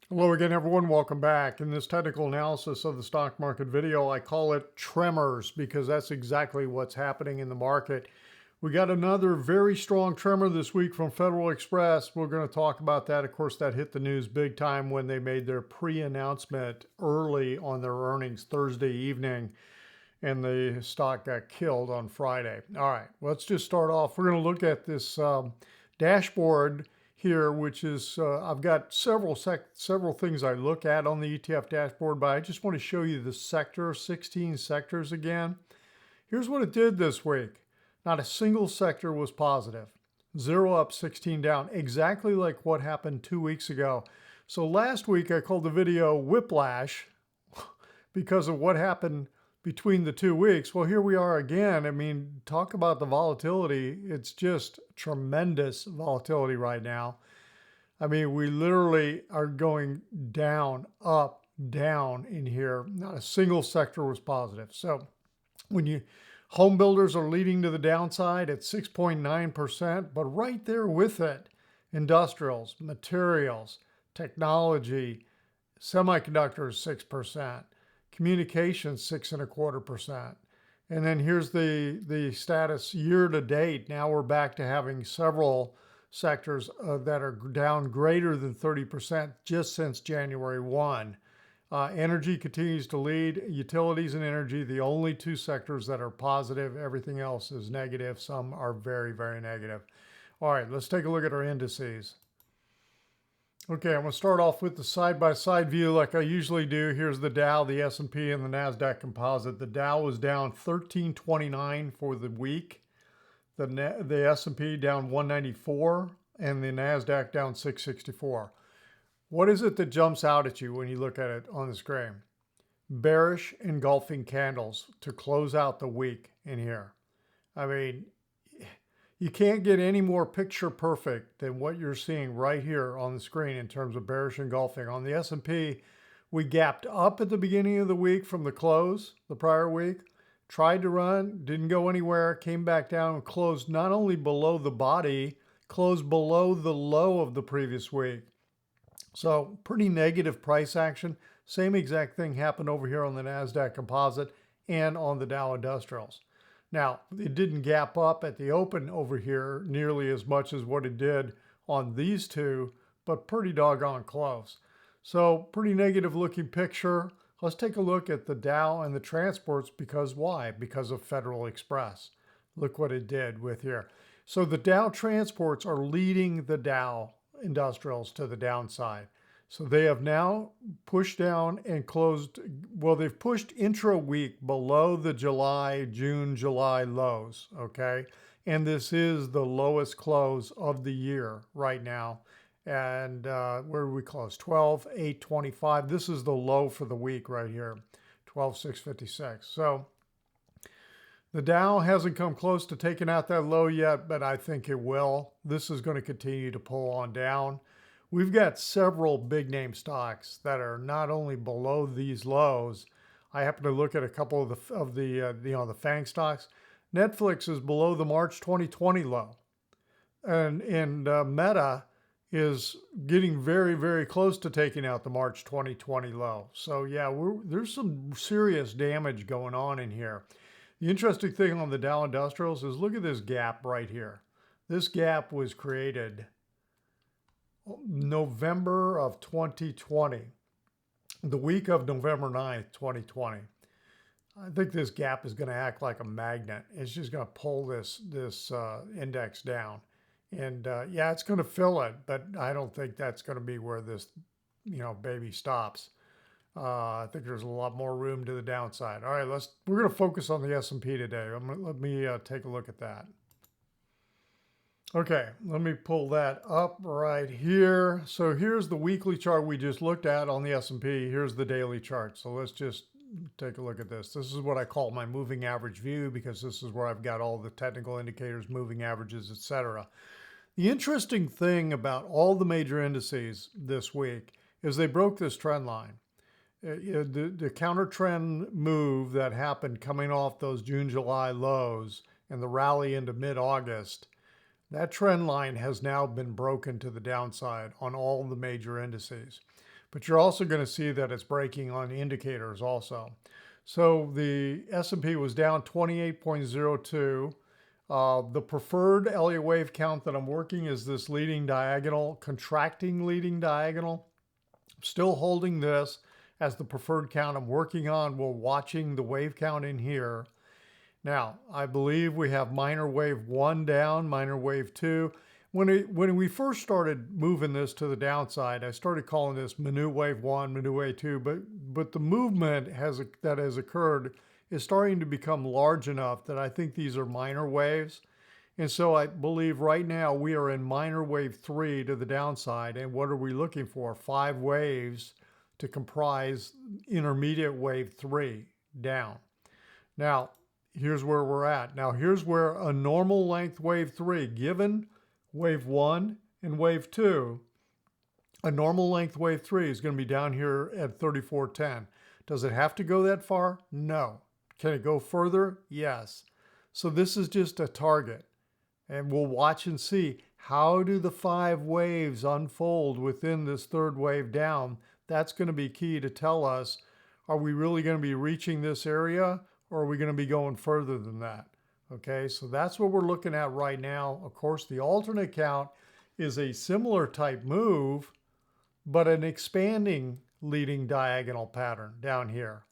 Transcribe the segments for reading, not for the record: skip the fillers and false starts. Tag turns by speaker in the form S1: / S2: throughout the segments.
S1: Hello again, everyone. Welcome back. In this technical analysis of the stock market video, I call it Tremors because that's exactly what's happening in the market. We got another very strong tremor this week from Federal Express. We're going to talk about that. Of course, that hit the news big time when they made their pre-announcement early on their earnings Thursday evening, and the stock got killed on Friday. All right, let's just start off. We're going to look at this dashboard here, which is I've got several things I look at on the ETF dashboard, but I just want to show you the sector, 16 sectors again. Here's what it did this week. Not a single sector was positive. 0 up, 16 down, exactly like what happened 2 weeks ago. So last week I called the video Whiplash because of what happened between the 2 weeks. Well, here we are again. I mean, talk about the volatility. It's just tremendous volatility right now. I mean, we literally are going down, up, down in here. Not a single sector was positive. So when home builders are leading to the downside at 6.9%, but right there with it, industrials, materials, technology, semiconductors, 6%. Communications 6.25%. And then here's the status year to date. Now we're back to having several sectors that are down greater than 30% just since January 1. Energy continues to lead. Utilities and energy, the only two sectors that are positive. Everything else is negative. Some are very, very negative. All right, let's take a look at our indices. Okay, I'm going to start off with the side-by-side view like I usually do. Here's the Dow, the S&P, and the NASDAQ composite. The Dow was down 1329 for the week. The S&P down 194, and the NASDAQ down 664. What is it that jumps out at you when you look at it on the screen? Bearish engulfing candles to close out the week in here. I mean, you can't get any more picture perfect than what you're seeing right here on the screen in terms of bearish engulfing. On the S&P, we gapped up at the beginning of the week from the close the prior week, tried to run, didn't go anywhere, came back down and closed not only below the body, closed below the low of the previous week. So pretty negative price action. Same exact thing happened over here on the NASDAQ composite and on the Dow Industrials. Now, it didn't gap up at the open over here nearly as much as what it did on these two, but pretty doggone close. So pretty negative looking picture. Let's take a look at the Dow and the transports because why? Because of Federal Express. Look what it did with here. So the Dow transports are leading the Dow Industrials to the downside. So they have now pushed down and closed, well, they've pushed intra-week below the June, July lows, okay? And this is the lowest close of the year right now. And where do we close? 12,825. This is the low for the week right here, 12,656. So the Dow hasn't come close to taking out that low yet, but I think it will. This is going to continue to pull on down. We've got several big name stocks that are not only below these lows. I happen to look at a couple of the FANG stocks. Netflix is below the March 2020 low, and Meta is getting very, very close to taking out the March 2020 low. So yeah, there's some serious damage going on in here. The interesting thing on the Dow Industrials is look at this gap right here. This gap was created November of 2020, the week of November 9th, 2020. I think this gap is going to act like a magnet. It's just going to pull this index down. And yeah, it's going to fill it, but I don't think that's going to be where this, baby stops. I think there's a lot more room to the downside. All right, we're going to focus on the S&P today. Let me take a look at that. Okay, let me pull that up right here. So here's the weekly chart we just looked at on the S&P. Here's the daily chart. So let's just take a look at this. This is what I call my moving average view because this is where I've got all the technical indicators, moving averages, etc. The interesting thing about all the major indices this week is they broke this trend line. The counter trend move that happened coming off those June, July lows and the rally into mid-August, that trend line has now been broken to the downside on all the major indices. but you're also going to see that it's breaking on indicators also. So the S&P was down 28.02. The preferred Elliott Wave count that I'm working is this leading diagonal, contracting leading diagonal. I'm still holding this as the preferred count I'm working on. We're watching the wave count in here. Now, I believe we have minor wave 1 down, minor wave 2. When we first started moving this to the downside, I started calling this minute wave 1, minute wave 2, but the movement that has occurred is starting to become large enough that I think these are minor waves. And so I believe right now we are in minor wave 3 to the downside. And what are we looking for? 5 waves to comprise intermediate wave 3 down. Now, here's where we're at. Now, here's where a normal length wave 3, given wave 1 and wave 2, a normal length wave 3 is going to be down here at 34.10. Does it have to go that far? No. Can it go further? Yes. So this is just a target. And we'll watch and see, how do the 5 waves unfold within this third wave down? That's going to be key to tell us, are we really going to be reaching this area, or are we going to be going further than that? Okay, so that's what we're looking at right now. Of course, the alternate count is a similar type move, but an expanding leading diagonal pattern down here.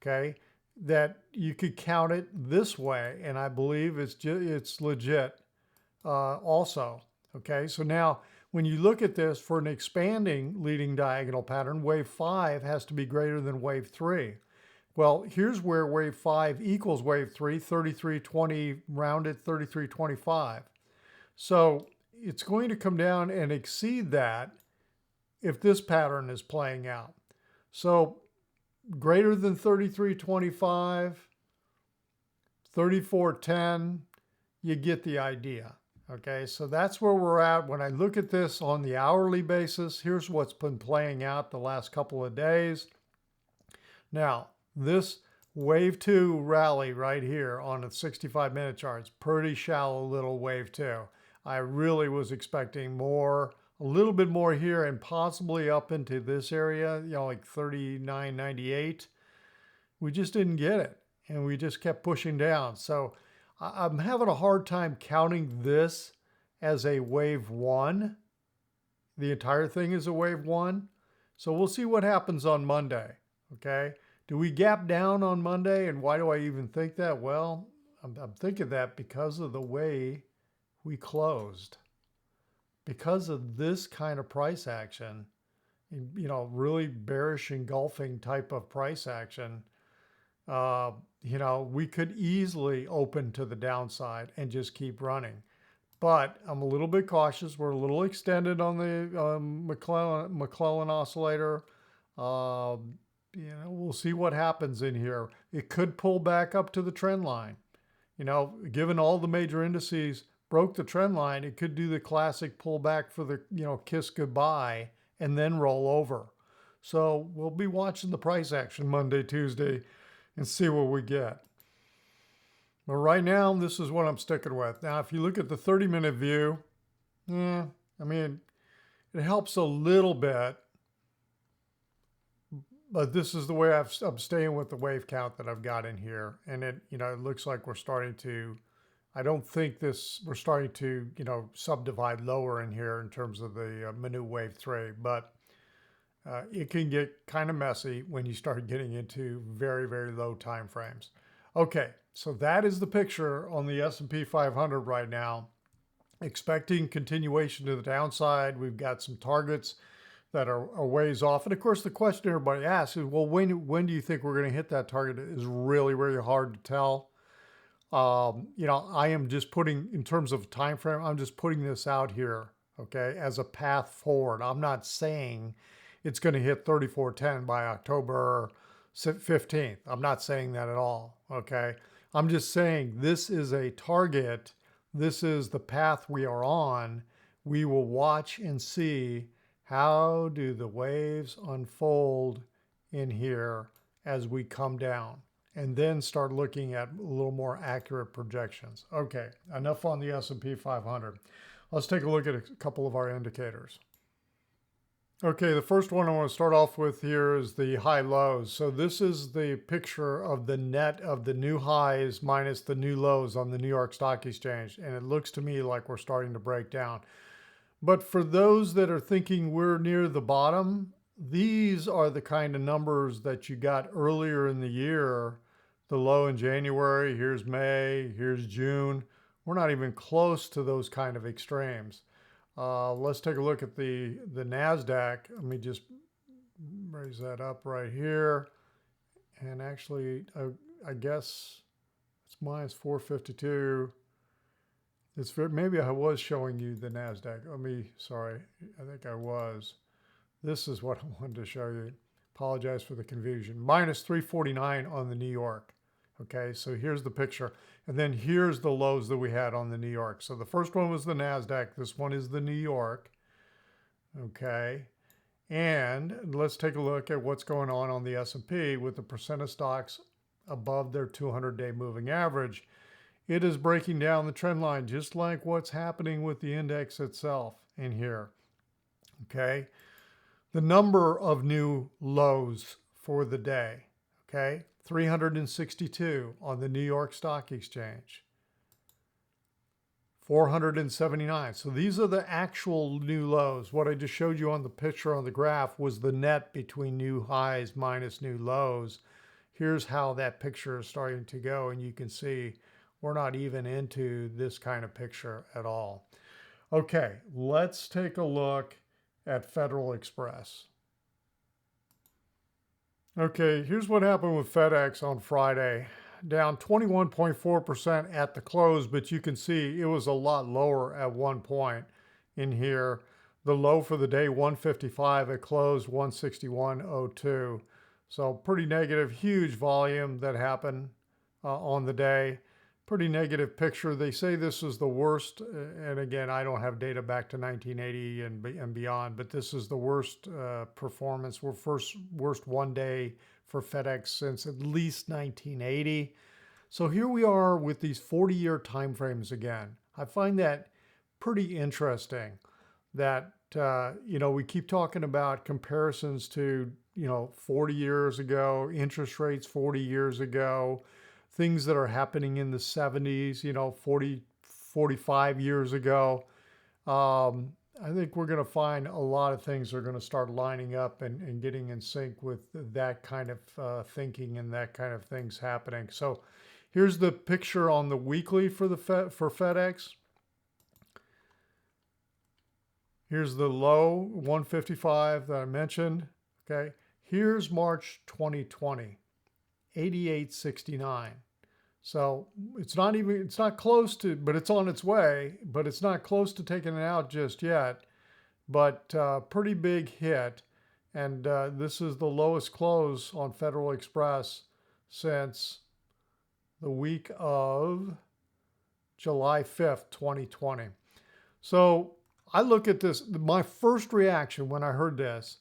S1: Okay, that you could count it this way, and I believe it's legit also. Okay, so now when you look at this for an expanding leading diagonal pattern, wave 5 has to be greater than wave 3. Well, here's where wave 5 equals wave 3, 33.20 rounded, 33.25. So it's going to come down and exceed that if this pattern is playing out. So greater than 33.25, 34.10, you get the idea. Okay, so that's where we're at. When I look at this on the hourly basis, here's what's been playing out the last couple of days. Now, this wave 2 rally right here on a 65-minute chart is pretty shallow little wave 2. I really was expecting more, a little bit more here and possibly up into this area, you know, like 39.98. We just didn't get it, and we just kept pushing down. So I'm having a hard time counting this as a wave 1. The entire thing is a wave 1. So we'll see what happens on Monday, okay? Do we gap down on Monday? And why do I even think that? Well, I'm thinking that because of the way we closed. Because of this kind of price action, you know, really bearish engulfing type of price action, you know, we could easily open to the downside and just keep running. But I'm a little bit cautious. We're a little extended on the McClellan oscillator. You know, we'll see what happens in here. It could pull back up to the trend line. You know, given all the major indices broke the trend line, it could do the classic pullback for the, you know, kiss goodbye and then roll over. So we'll be watching the price action Monday, Tuesday, and see what we get. But right now, this is what I'm sticking with. Now, if you look at the 30-minute view, I mean, it helps a little bit, but this is the way I'm staying with the wave count that I've got in here. And it, you know, it looks like we're starting to, I don't think we're starting to, you know, subdivide lower in here in terms of the minute wave 3, but it can get kind of messy when you start getting into very, very low time frames. Okay, so that is the picture on the S&P 500 right now. Expecting continuation to the downside. We've got some targets that are ways off. And of course, the question everybody asks is, well, when do you think we're going to hit that target? Is really, really hard to tell. You know, I am just putting, in terms of time frame, I'm just putting this out here, okay, as a path forward. I'm not saying it's going to hit 34.10 by October 15th. I'm not saying that at all, okay? I'm just saying this is a target. This is the path we are on. We will watch and see how do the waves unfold in here as we come down, and then start looking at a little more accurate projections. Okay, enough on the S&P 500. Let's take a look at a couple of our indicators. Okay, the first one I want to start off with here is the high lows. So this is the picture of the net of the new highs minus the new lows on the New York Stock Exchange. And it looks to me like we're starting to break down. But for those that are thinking we're near the bottom, these are the kind of numbers that you got earlier in the year. The low in January, here's May, here's June. We're not even close to those kind of extremes. Let's take a look at the NASDAQ. Let me just raise that up right here. And actually, I guess it's minus 452. It's very, maybe I was showing you the NASDAQ. Sorry, I think I was. This is what I wanted to show you. Apologize for the confusion. Minus 349 on the New York. Okay, so here's the picture. And then here's the lows that we had on the New York. So the first one was the NASDAQ. This one is the New York. Okay, and let's take a look at what's going on the S&P with the percent of stocks above their 200-day moving average. It is breaking down the trend line, just like what's happening with the index itself in here. Okay, the number of new lows for the day. Okay, 362 on the New York Stock Exchange. 479. So these are the actual new lows. What I just showed you on the picture on the graph was the net between new highs minus new lows. Here's how that picture is starting to go, and you can see we're not even into this kind of picture at all. Okay, let's take a look at Federal Express. Okay, here's what happened with FedEx on Friday. Down 21.4% at the close, but you can see it was a lot lower at one point in here. The low for the day, 155, it closed 161.02. So pretty negative, huge volume that happened on the day. Pretty negative picture. They say this is the worst, and again, I don't have data back to 1980 and beyond, but this is the worst performance. We're worst one day for FedEx since at least 1980. So here we are with these 40-year timeframes again. I find that pretty interesting that, we keep talking about comparisons to, 40 years ago, interest rates 40 years ago, things that are happening in the 70s, 40, 45 years ago. I think we're going to find a lot of things are going to start lining up and getting in sync with that kind of thinking and that kind of things happening. So here's the picture on the weekly for FedEx. Here's the low 155 that I mentioned. Okay, here's March 2020, 88.69. So it's not close to, but it's on its way, but it's not close to taking it out just yet, but pretty big hit. And this is the lowest close on Federal Express since the week of July 5th, 2020. So I look at this, my first reaction when I heard this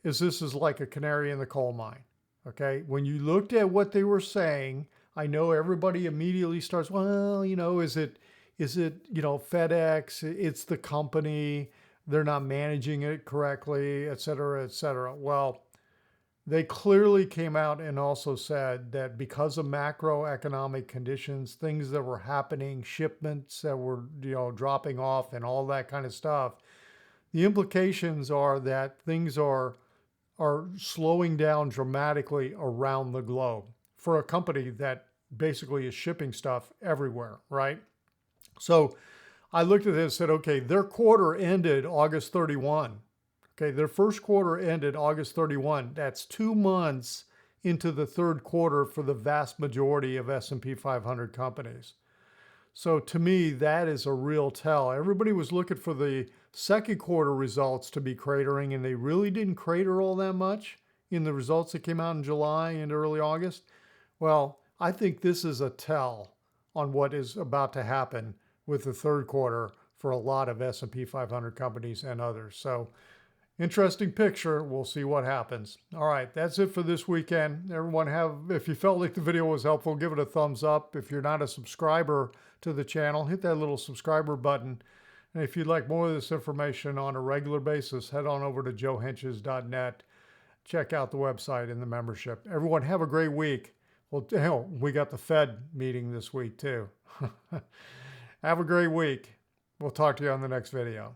S1: is like a canary in the coal mine. Okay, when you looked at what they were saying, I know everybody immediately starts, well, is it, FedEx, it's the company, they're not managing it correctly, et cetera, et cetera. Well, they clearly came out and also said that because of macroeconomic conditions, things that were happening, shipments that were, dropping off and all that kind of stuff, the implications are that things are slowing down dramatically around the globe for a company that basically is shipping stuff everywhere, right? So I looked at this and said, okay, their quarter ended August 31. Okay, their first quarter ended August 31. That's 2 months into the third quarter for the vast majority of S&P 500 companies. So to me, that is a real tell. Everybody was looking for the second quarter results to be cratering, and they really didn't crater all that much in the results that came out in July and early August. Well, I think this is a tell on what is about to happen with the third quarter for a lot of S&P 500 companies and others. So interesting picture. We'll see what happens. All right, that's it for this weekend. Everyone if you felt like the video was helpful, give it a thumbs up. If you're not a subscriber to the channel, hit that little subscriber button. And if you'd like more of this information on a regular basis, head on over to joehenches.net. Check out the website and the membership. Everyone, have a great week. Well, hell, we got the Fed meeting this week too. Have a great week. We'll talk to you on the next video.